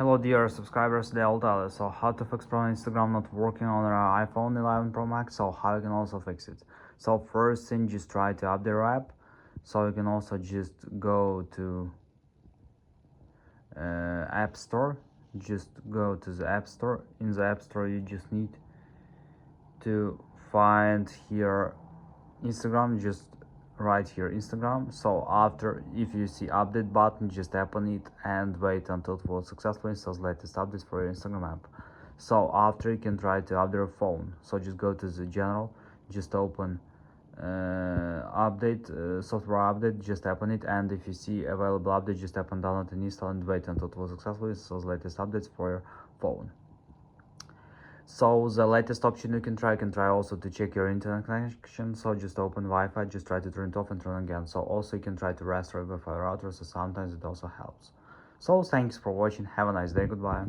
Hello dear subscribers, Delta. So how to fix problem Instagram not working on our iPhone 11 Pro Max, so how you can also fix it. So first thing, just try to update your app. So you can also just go to App Store. Just go to the App Store. In the App Store you just need to find here Instagram, just right here Instagram. So after, if you see update button, just tap on it and wait until it will successfully install latest updates for your Instagram app. So after, you can try to update your phone. So just go to the general, just open update, software update, just tap on it, and if you see available update, just tap on download and install and wait until it will successfully install latest updates for your phone. So the latest option you can try also to check your internet connection. So just open Wi-Fi, just try to turn it off and turn it again. So also you can try to restore Wi-Fi router, so sometimes it also helps. So thanks for watching, have a nice day, goodbye.